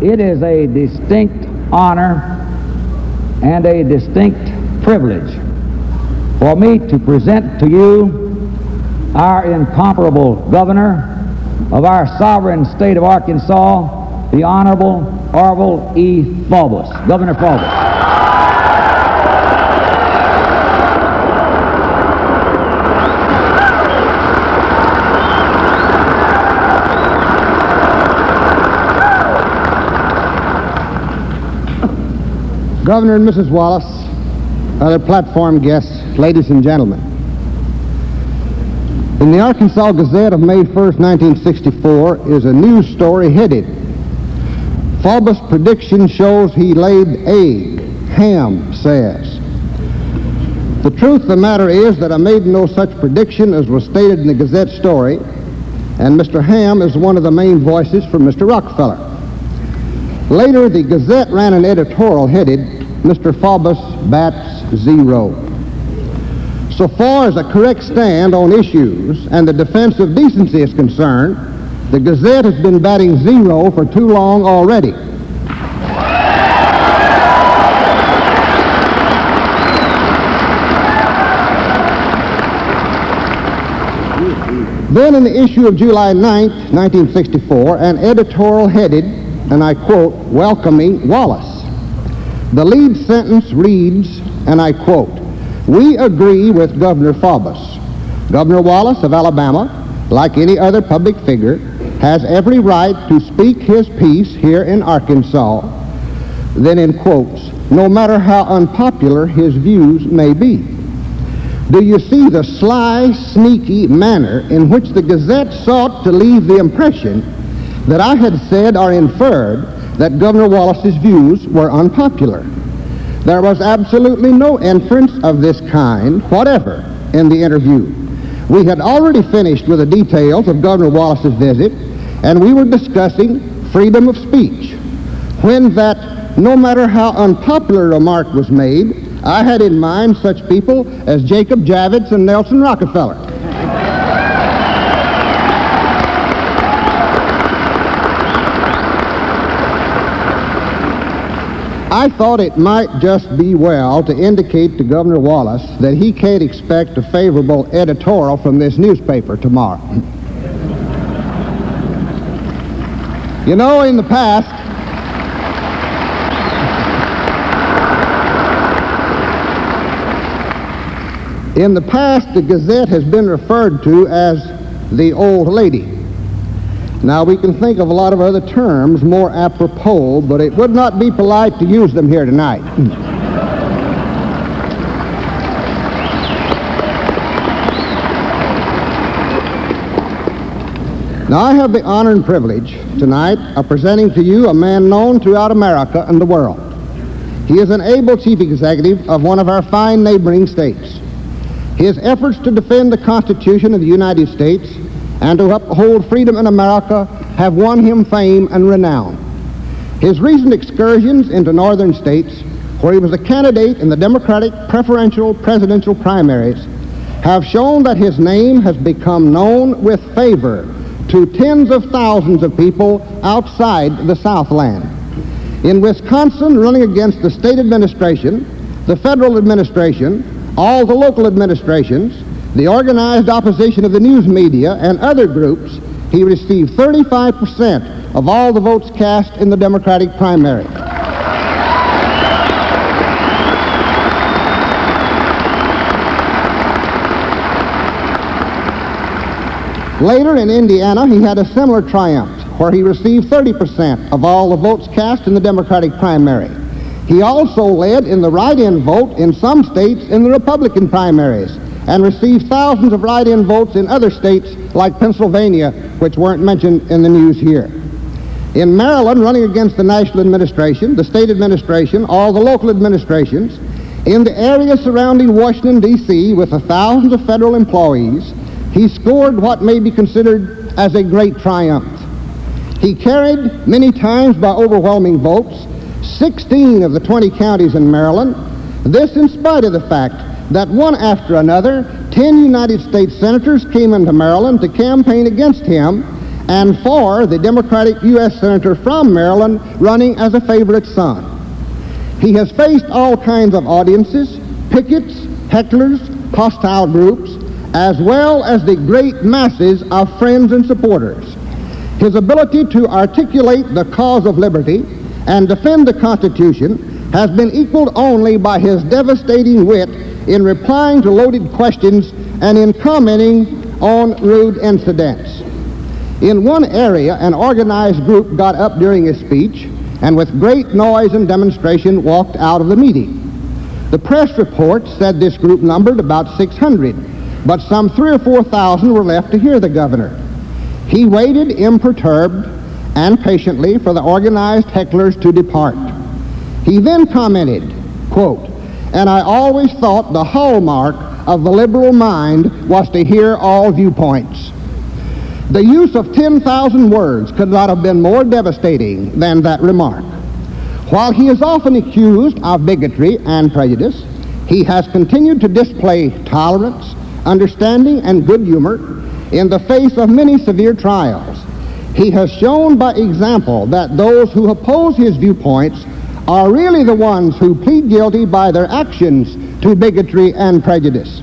It is a distinct honor and a distinct privilege for me to present to you our incomparable governor of our sovereign state of Arkansas, the Honorable Orval E. Faubus. Governor Faubus. Governor and Mrs. Wallace, other platform guests, ladies and gentlemen. In the Arkansas Gazette of May 1st, 1964 is a news story headed, "Faubus prediction shows he laid egg, Ham says." The truth of the matter is that I made no such prediction as was stated in the Gazette story, and Mr. Ham is one of the main voices for Mr. Rockefeller. Later, the Gazette ran an editorial headed, "Mr. Faubus bats zero." So far as a correct stand on issues and the defense of decency is concerned, the Gazette has been batting zero for too long already. Then in the issue of July 9th, 1964, an editorial headed, and I quote, "Welcoming Wallace." The lead sentence reads, and I quote, "We agree with Governor Faubus. Governor Wallace of Alabama, like any other public figure, has every right to speak his piece here in Arkansas," then in quotes, "no matter how unpopular his views may be." Do you see the sly, sneaky manner in which the Gazette sought to leave the impression that I had said or inferred that Governor Wallace's views were unpopular? There was absolutely no inference of this kind whatever in the interview. We had already finished with the details of Governor Wallace's visit, and we were discussing freedom of speech. When that "no matter how unpopular" remark was made, I had in mind such people as Jacob Javits and Nelson Rockefeller. I thought it might just be well to indicate to Governor Wallace that he can't expect a favorable editorial from this newspaper tomorrow. You know, in the past, the Gazette has been referred to as the old lady. Now, we can think of a lot of other terms more apropos, but it would not be polite to use them here tonight. Now, I have the honor and privilege tonight of presenting to you a man known throughout America and the world. He is an able chief executive of one of our fine neighboring states. His efforts to defend the Constitution of the United States and to uphold freedom in America have won him fame and renown. His recent excursions into northern states, where he was a candidate in the Democratic preferential presidential primaries, have shown that his name has become known with favor to tens of thousands of people outside the Southland. In Wisconsin, running against the state administration, the federal administration, all the local administrations, the organized opposition of the news media, and other groups, he received 35% of all the votes cast in the Democratic primary. Later in Indiana, he had a similar triumph, where he received 30% of all the votes cast in the Democratic primary. He also led in the write-in vote in some states in the Republican primaries, and received thousands of write-in votes in other states like Pennsylvania, which weren't mentioned in the news here. In Maryland, running against the national administration, the state administration, all the local administrations, in the area surrounding Washington, D.C., with the thousands of federal employees, he scored what may be considered as a great triumph. He carried, many times by overwhelming votes, 16 of the 20 counties in Maryland, this in spite of the fact that one after another, 10 United States senators came into Maryland to campaign against him and for the Democratic U.S. Senator from Maryland running as a favorite son. He has faced all kinds of audiences, pickets, hecklers, hostile groups, as well as the great masses of friends and supporters. His ability to articulate the cause of liberty and defend the Constitution has been equaled only by his devastating wit in replying to loaded questions and in commenting on rude incidents. In one area, an organized group got up during his speech and with great noise and demonstration walked out of the meeting. The press report said this group numbered about 600, but some 3,000 or 4,000 were left to hear the governor. He waited imperturbed and patiently for the organized hecklers to depart. He then commented, quote, "And I always thought the hallmark of the liberal mind was to hear all viewpoints." The use of 10,000 words could not have been more devastating than that remark. While he is often accused of bigotry and prejudice, he has continued to display tolerance, understanding, and good humor in the face of many severe trials. He has shown by example that those who oppose his viewpoints are really the ones who plead guilty by their actions to bigotry and prejudice.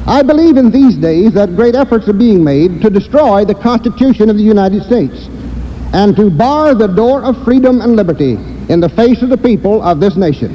I believe in these days that great efforts are being made to destroy the Constitution of the United States and to bar the door of freedom and liberty in the face of the people of this nation.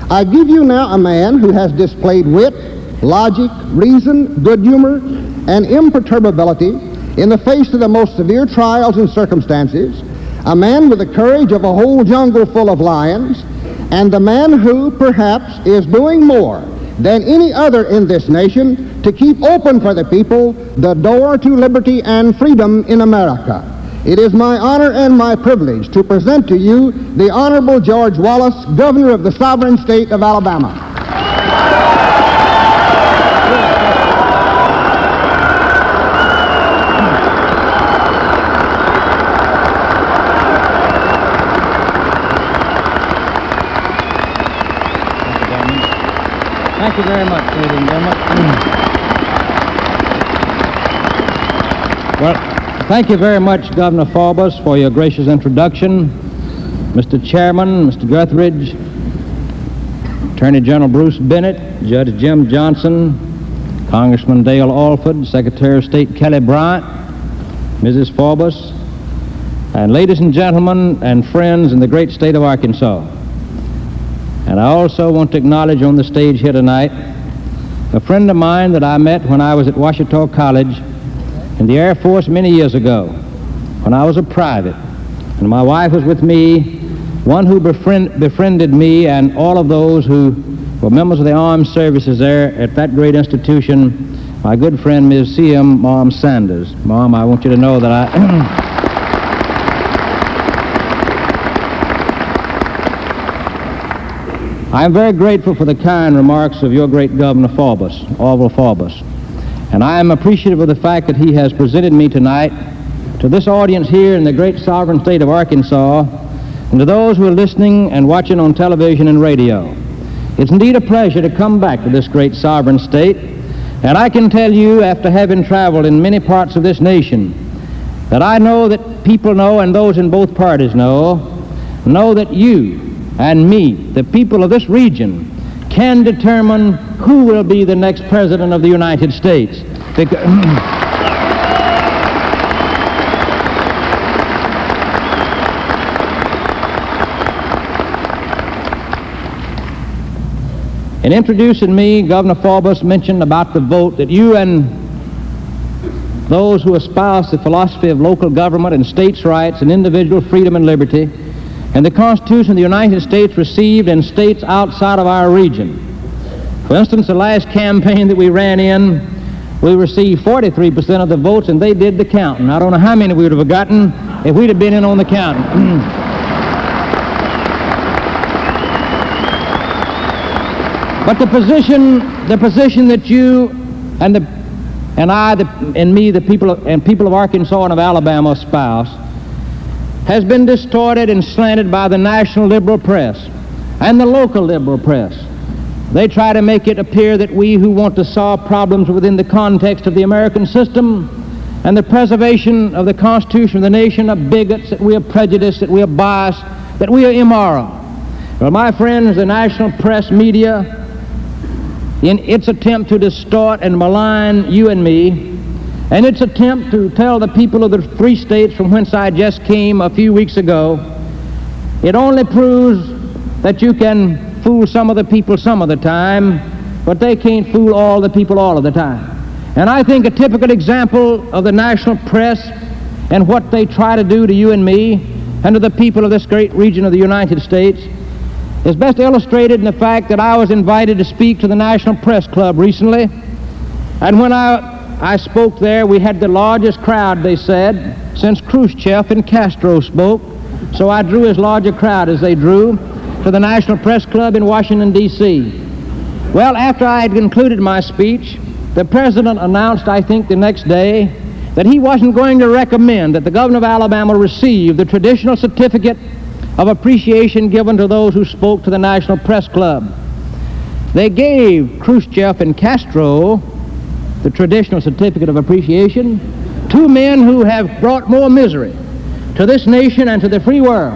I give you now a man who has displayed wit, logic, reason, good humor, and imperturbability in the face of the most severe trials and circumstances, a man with the courage of a whole jungle full of lions, and the man who, perhaps, is doing more than any other in this nation to keep open for the people the door to liberty and freedom in America. It is my honor and my privilege to present to you the Honorable George Wallace, Governor of the Sovereign State of Alabama. Thank you very much, ladies and gentlemen. Well, thank you very much, Governor Faubus, for your gracious introduction. Mr. Chairman, Mr. Guthridge, Attorney General Bruce Bennett, Judge Jim Johnson, Congressman Dale Alford, Secretary of State Kelly Bryant, Mrs. Faubus, and ladies and gentlemen and friends in the great state of Arkansas. And I also want to acknowledge on the stage here tonight a friend of mine that I met when I was at Ouachita College in the Air Force many years ago, when I was a private. And my wife was with me, one who befriended me and all of those who were members of the armed services there at that great institution, my good friend, Ms. C.M. Mom Sanders. Mom, I want you to know that I am very grateful for the kind remarks of your great Governor Faubus, Orval Faubus. And I am appreciative of the fact that he has presented me tonight to this audience here in the great sovereign state of Arkansas and to those who are listening and watching on television and radio. It's indeed a pleasure to come back to this great sovereign state. And I can tell you, after having traveled in many parts of this nation, that I know that people know, and those in both parties know that you and me, the people of this region, can determine who will be the next president of the United States. In introducing me, Governor Faubus mentioned about the vote that you and those who espouse the philosophy of local government and states' rights and individual freedom and liberty and the Constitution of the United States received in states outside of our region. For instance, the last campaign that we ran in, we received 43% of the votes, and they did the counting. I don't know how many we would have gotten if we'd have been in on the counting. But the position that you and I, the people of Arkansas and of Alabama espouse has been distorted and slanted by the national liberal press and the local liberal press. They try to make it appear that we who want to solve problems within the context of the American system and the preservation of the Constitution of the nation are bigots, that we are prejudiced, that we are biased, that we are immoral. Well, my friends, the national press media, in its attempt to distort and malign you and me, and its attempt to tell the people of the 3 states from whence I just came a few weeks ago, it only proves that you can fool some of the people some of the time, but they can't fool all the people all of the time. And I think a typical example of the national press and what they try to do to you and me and to the people of this great region of the United States is best illustrated in the fact that I was invited to speak to the National Press Club recently, and when I spoke there, we had the largest crowd, they said, since Khrushchev and Castro spoke, so I drew as large a crowd as they drew to the National Press Club in Washington, D.C. Well, after I had concluded my speech, the President announced, I think the next day, that he wasn't going to recommend that the governor of Alabama receive the traditional certificate of appreciation given to those who spoke to the National Press Club. They gave Khrushchev and Castro the traditional certificate of appreciation, 2 men who have brought more misery to this nation and to the free world,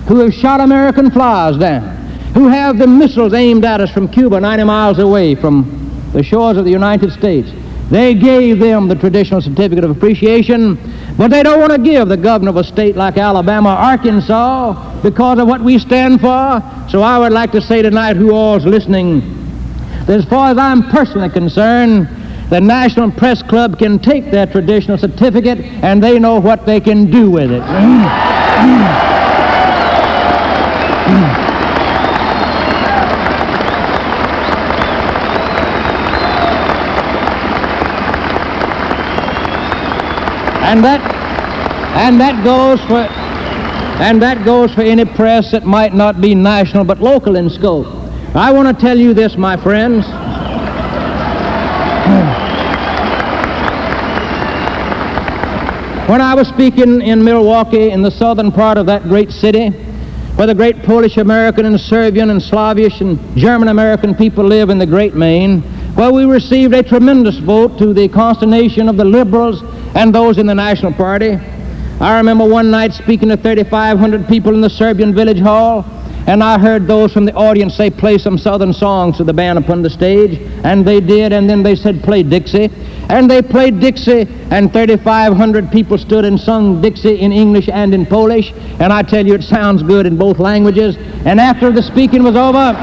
who have shot American flyers down, who have the missiles aimed at us from Cuba 90 miles away from the shores of the United States. They gave them the traditional certificate of appreciation, but they don't want to give the governor of a state like Alabama or Arkansas because of what we stand for. So I would like to say tonight, who all's listening, that as far as I'm personally concerned, the National Press Club can take that traditional certificate and they know what they can do with it. And that goes for any press that might not be national but local in scope. I want to tell you this, my friends. When I was speaking in Milwaukee, in the southern part of that great city, where the great Polish American and Serbian and Slavish and German American people live in the Great Main, well, we received a tremendous vote to the consternation of the liberals and those in the National Party. I remember one night speaking to 3,500 people in the Serbian Village Hall, and I heard those from the audience say, play some southern songs to the band upon the stage, and they did, and then they said, play Dixie. And they played Dixie, and 3,500 people stood and sung Dixie in English and in Polish, and I tell you, it sounds good in both languages. And after the speaking was over,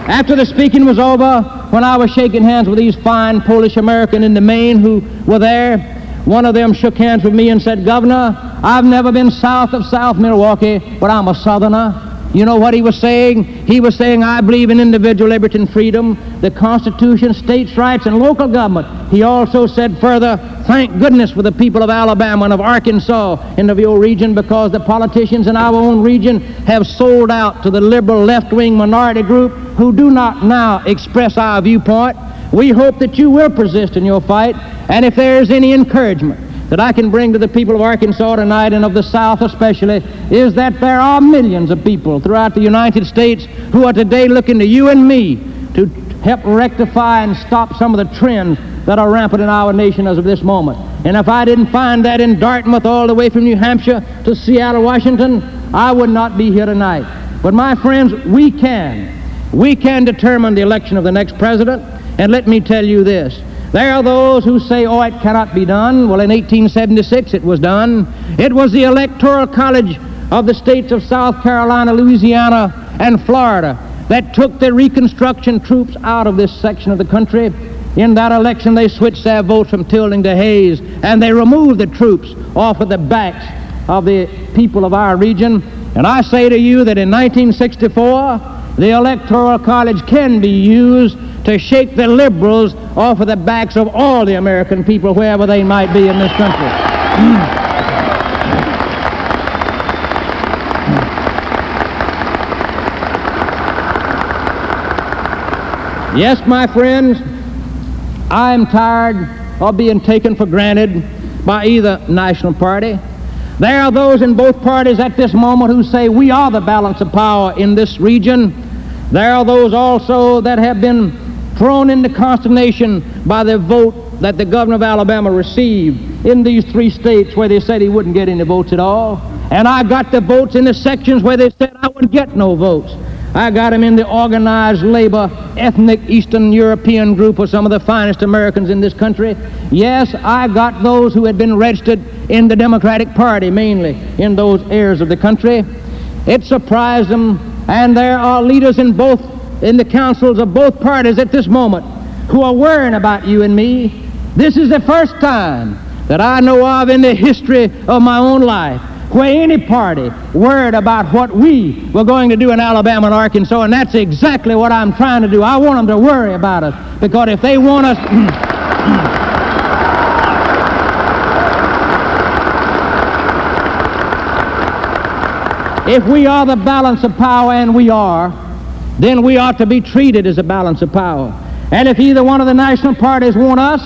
after the speaking was over, when I was shaking hands with these fine Polish Americans in the Maine who were there, one of them shook hands with me and said, Governor, I've never been south of South Milwaukee, but I'm a Southerner. You know what he was saying? He was saying, I believe in individual liberty and freedom, the Constitution, states' rights, and local government. He also said further, thank goodness for the people of Alabama and of Arkansas in the Ville region, because the politicians in our own region have sold out to the liberal left-wing minority group who do not now express our viewpoint. We hope that you will persist in your fight, and if there is any encouragement that I can bring to the people of Arkansas tonight, and of the South especially, is that there are millions of people throughout the United States who are today looking to you and me to help rectify and stop some of the trends that are rampant in our nation as of this moment. And if I didn't find that in Dartmouth all the way from New Hampshire to Seattle, Washington, I would not be here tonight. But my friends, we can determine the election of the next president, and let me tell you this. There are those who say, oh, it cannot be done. Well, in 1876 it was done. It was the Electoral College of the states of South Carolina, Louisiana, and Florida that took the Reconstruction troops out of this section of the country. In that election, they switched their votes from Tilden to Hayes, and they removed the troops off of the backs of the people of our region. And I say to you that in 1964, the Electoral College can be used to shake the liberals off of the backs of all the American people, wherever they might be in this country. Yes, my friends, I'm tired of being taken for granted by either national party. There are those in both parties at this moment who say we are the balance of power in this region. There are those also that have been thrown into consternation by the vote that the governor of Alabama received in these 3 states where they said he wouldn't get any votes at all. And I got the votes in the sections where they said I would get no votes. I got them in the organized labor, ethnic Eastern European group of some of the finest Americans in this country. Yes, I got those who had been registered in the Democratic Party, mainly in those areas of the country. It surprised them, and there are leaders in the councils of both parties at this moment who are worrying about you and me. This is the first time that I know of in the history of my own life where any party worried about what we were going to do in Alabama and Arkansas, and that's exactly what I'm trying to do. I want them to worry about us, because if they want us... If we are the balance of power, and we are, then we ought to be treated as a balance of power. And if either one of the national parties want us,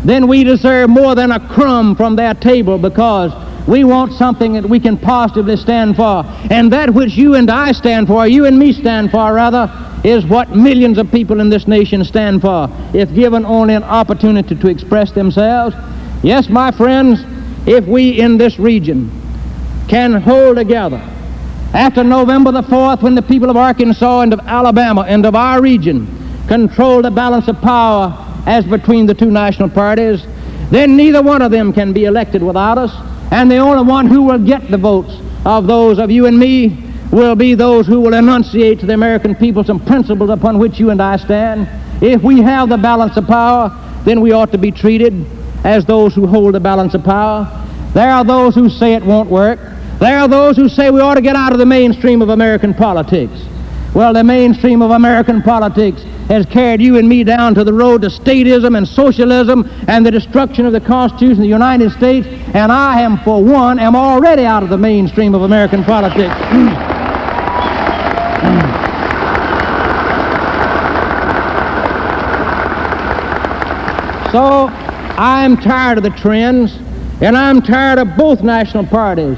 then we deserve more than a crumb from their table, because we want something that we can positively stand for. And that which you and I stand for, you and me stand for, rather, is what millions of people in this nation stand for, if given only an opportunity to express themselves. Yes, my friends, if we in this region can hold together after November the 4th, when the people of Arkansas and of Alabama and of our region control the balance of power as between the 2 national parties, then neither one of them can be elected without us. And the only one who will get the votes of those of you and me will be those who will enunciate to the American people some principles upon which you and I stand. If we have the balance of power, then we ought to be treated as those who hold the balance of power. There are those who say it won't work. There are those who say we ought to get out of the mainstream of American politics. Well, the mainstream of American politics has carried you and me down to the road to statism and socialism and the destruction of the Constitution of the United States, and I am, for one, am already out of the mainstream of American politics. So, I'm tired of the trends, and I'm tired of both national parties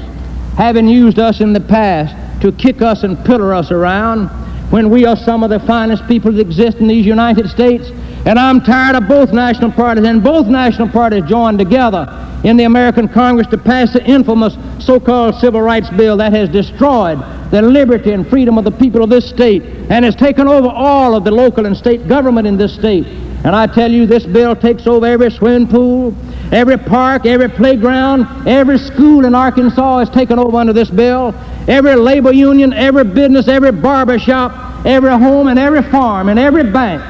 having used us in the past to kick us and pillar us around when we are some of the finest people that exist in these United States. And I'm tired of both national parties, and both national parties joined together in the American Congress to pass the infamous so-called Civil Rights Bill that has destroyed the liberty and freedom of the people of this state and has taken over all of the local and state government in this state. And I tell you, this bill takes over every swimming pool, every park, every playground, every school in Arkansas is taken over under this bill. Every labor union, every business, every barber shop, every home and every farm and every bank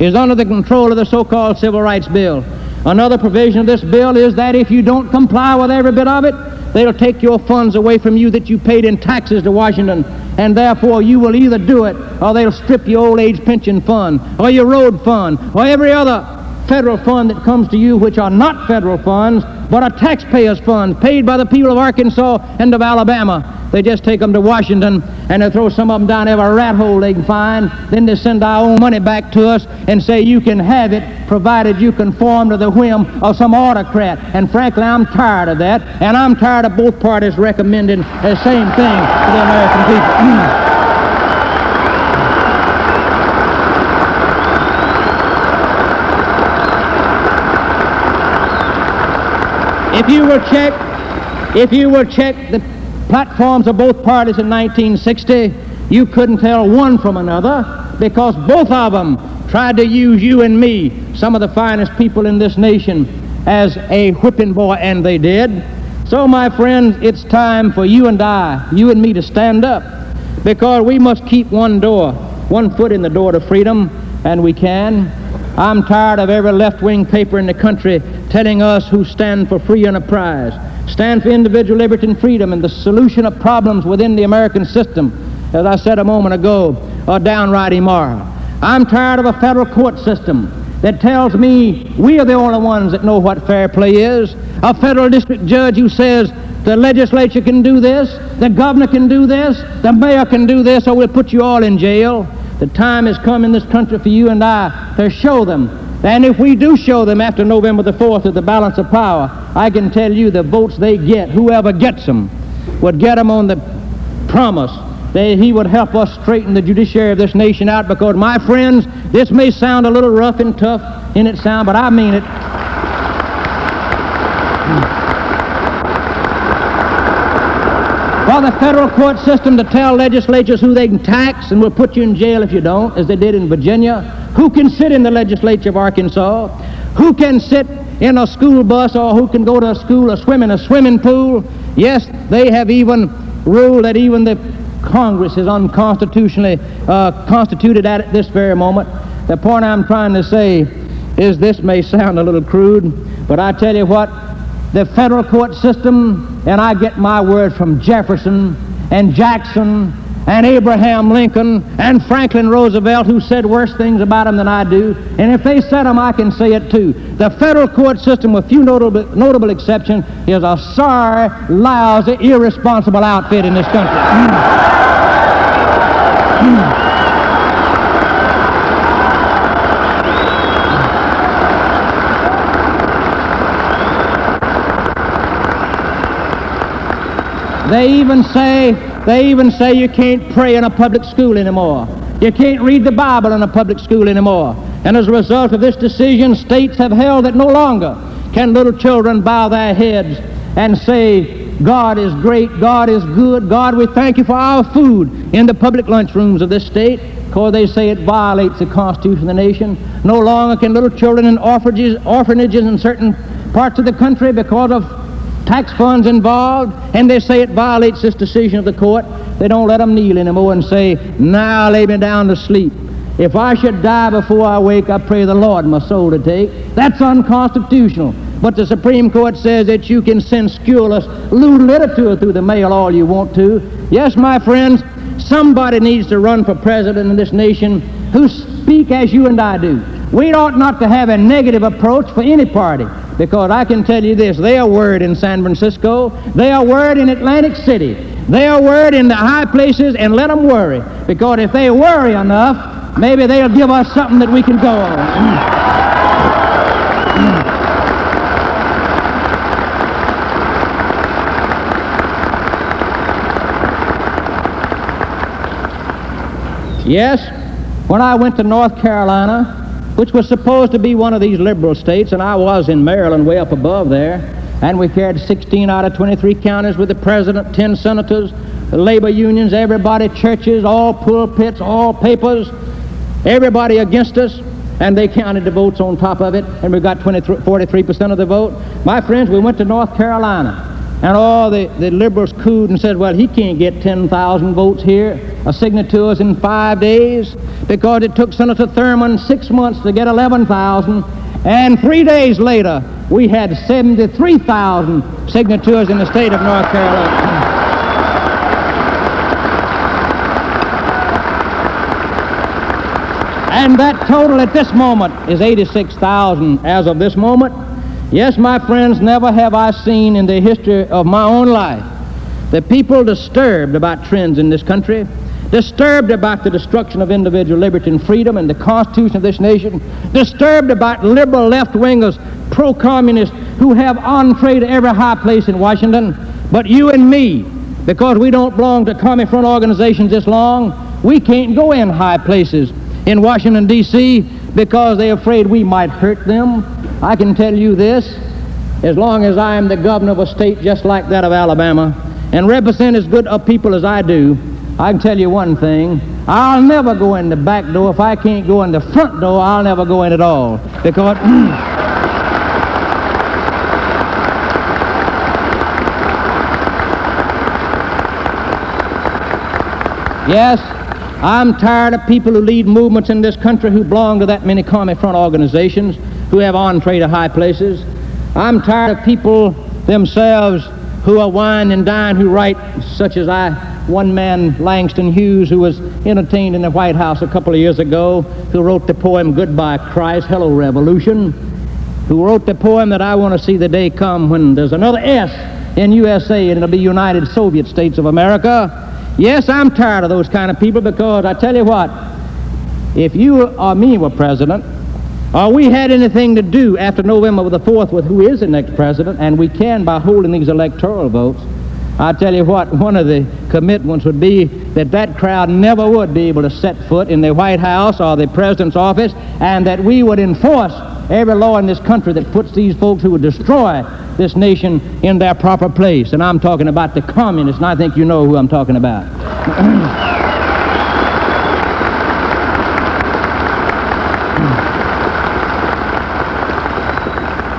is under the control of the so-called Civil Rights Bill. Another provision of this bill is that if you don't comply with every bit of it, they'll take your funds away from you that you paid in taxes to Washington, and therefore you will either do it or they'll strip your old age pension fund or your road fund or every other federal fund that comes to you, which are not federal funds but are taxpayers' funds paid by the people of Arkansas and of Alabama. They just take them to Washington and they throw some of them down every rat hole they can find. Then they send our own money back to us and say you can have it provided you conform to the whim of some autocrat. And frankly, I'm tired of that, and I'm tired of both parties recommending the same thing to the American people. If you will check the platforms of both parties in 1960, you couldn't tell one from another, because both of them tried to use you and me, some of the finest people in this nation, as a whipping boy, and they did. So, my friends, it's time for you and me to stand up, because we must keep one foot in the door to freedom, and we can. I'm tired of every left-wing paper in the country telling us who stand for free enterprise, stand for individual liberty and freedom, and the solution of problems within the American system, as I said a moment ago, are downright immoral. I'm tired of a federal court system that tells me we are the only ones that know what fair play is, a federal district judge who says the legislature can do this, the governor can do this, the mayor can do this, or we'll put you all in jail. The time has come in this country for you and I to show them And if we do show them after November the 4th the balance of power, I can tell you the votes they get, whoever gets them, would get them on the promise that he would help us straighten the judiciary of this nation out, because, my friends, this may sound a little rough and tough in its sound, but I mean it. For the federal court system to tell legislatures who they can tax and will put you in jail if you don't, as they did in Virginia, who can sit in the legislature of Arkansas, who can sit in a school bus, or who can go to a school or swim in a swimming pool. Yes, they have even ruled that even the Congress is unconstitutionally constituted at this very moment. The point I'm trying to say is, this may sound a little crude, but I tell you what, the federal court system, and I get my word from Jefferson and Jackson and Abraham Lincoln and Franklin Roosevelt, who said worse things about them than I do, and if they said them, I can say it too. The federal court system, with few notable exceptions, is a sorry, lousy, irresponsible outfit in this country. They even say you can't pray in a public school anymore. You can't read the Bible in a public school anymore. And as a result of this decision, states have held that no longer can little children bow their heads and say, God is great, God is good, God, we thank you for our food in the public lunchrooms of this state, because they say it violates the Constitution of the nation. No longer can little children in orphanages in certain parts of the country, because of tax funds involved, and they say it violates this decision of the court. They don't let them kneel anymore and say, now lay me down to sleep. If I should die before I wake, I pray the Lord my soul to take. That's unconstitutional. But the Supreme Court says that you can send scurrilous, lewd literature through the mail all you want to. Yes, my friends, somebody needs to run for president in this nation who speak as you and I do. We ought not to have a negative approach for any party, because I can tell you this, they are worried in San Francisco, they are worried in Atlantic City, they are worried in the high places, and let them worry, because if they worry enough, maybe they'll give us something that we can go on. Yes, when I went to North Carolina, which was supposed to be one of these liberal states, and I was in Maryland way up above there, and we carried 16 out of 23 counties with the president, 10 senators, the labor unions, everybody, churches, all pulpits, all papers, everybody against us, and they counted the votes on top of it, and we got 43% of the vote. My friends, we went to North Carolina, and all the liberals cooed and said, well, he can't get 10,000 votes here, signatures in 5 days, because it took Senator Thurman 6 months to get 11,000, and 3 days later, we had 73,000 signatures in the state of North Carolina. And that total at this moment is 86,000 as of this moment. Yes, my friends, never have I seen in the history of my own life the people disturbed about trends in this country, disturbed about the destruction of individual liberty and freedom and the Constitution of this nation, disturbed about liberal left-wingers, pro-communists who have entree to every high place in Washington. But you and me, because we don't belong to commie front organizations this long, we can't go in high places in Washington, D.C., because they're afraid we might hurt them. I can tell you this, as long as I am the governor of a state just like that of Alabama and represent as good a people as I do, I can tell you one thing, I'll never go in the back door. If I can't go in the front door, I'll never go in at all, because yes, I'm tired of people who lead movements in this country who belong to that many commie front organizations, who have entree to high places. I'm tired of people themselves who are wine and dine, who write, such as one man, Langston Hughes, who was entertained in the White House a couple of years ago, who wrote the poem Goodbye Christ, Hello Revolution, who wrote the poem that I want to see the day come when there's another S in USA and it'll be United Soviet States of America. Yes, I'm tired of those kind of people, because I tell you what, if you or me were president, or we had anything to do after November the 4th with who is the next president, and we can by holding these electoral votes, I tell you what, one of the commitments would be that that crowd never would be able to set foot in the White House or the president's office, and that we would enforce every law in this country that puts these folks who would destroy this nation in their proper place. And I'm talking about the communists, and I think you know who I'm talking about.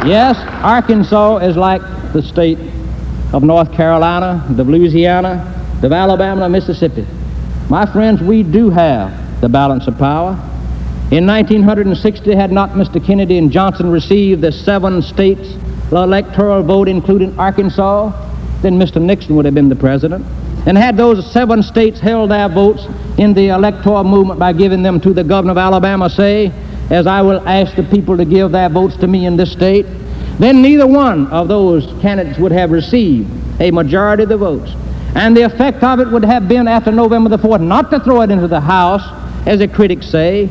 Yes, Arkansas is like the state of North Carolina, of Louisiana, of Alabama, and Mississippi. My friends, we do have the balance of power. In 1960, had not Mr. Kennedy and Johnson received the 7 states electoral vote, including Arkansas, then Mr. Nixon would have been the president. And had those 7 states held their votes in the electoral movement by giving them to the governor of Alabama, say, as I will ask the people to give their votes to me in this state, then neither one of those candidates would have received a majority of the votes. And the effect of it would have been after November the 4th, not to throw it into the House, as the critics say,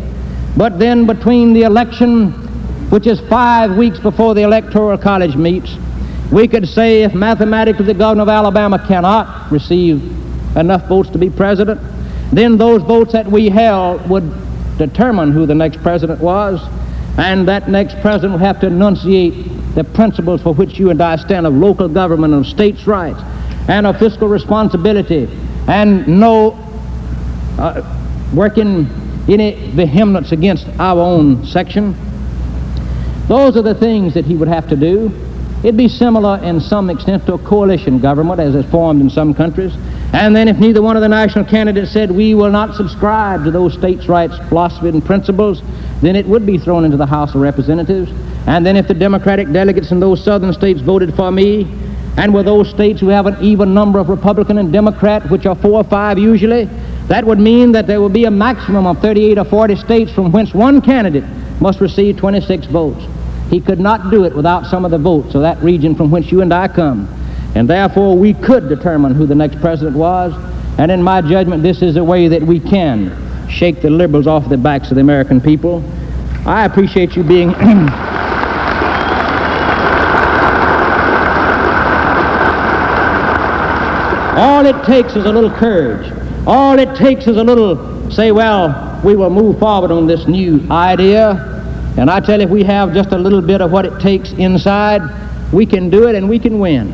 but then between the election, which is 5 weeks before the Electoral College meets, we could say if mathematically the governor of Alabama cannot receive enough votes to be president, then those votes that we held would determine who the next president was, and that next president would have to enunciate the principles for which you and I stand of local government, of states' rights, and of fiscal responsibility, and no working any vehemence against our own section. Those are the things that he would have to do. It'd be similar in some extent to a coalition government as is formed in some countries. And then if neither one of the national candidates said we will not subscribe to those states' rights philosophy and principles, then it would be thrown into the House of Representatives. And then if the Democratic delegates in those southern states voted for me, and were those states who have an even number of Republican and Democrat, which are 4 or 5 usually, that would mean that there would be a maximum of 38 or 40 states from whence one candidate must receive 26 votes. He could not do it without some of the votes of that region from which you and I come. And therefore we could determine who the next president was, and in my judgment this is a way that we can shake the liberals off the backs of the American people. I appreciate you being all it takes is a little courage. All it takes is a little say, well, we will move forward on this new idea. And I tell you, if we have just a little bit of what it takes inside, we can do it and we can win.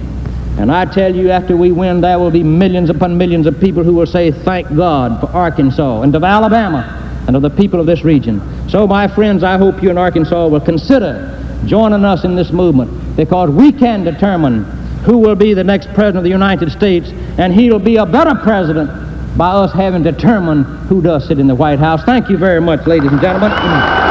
And I tell you, after we win, there will be millions upon millions of people who will say, thank God for Arkansas and of Alabama and of the people of this region. So, my friends, I hope you in Arkansas will consider joining us in this movement, because we can determine who will be the next president of the United States, and he'll be a better president by us having determined who does sit in the White House. Thank you very much, ladies and gentlemen.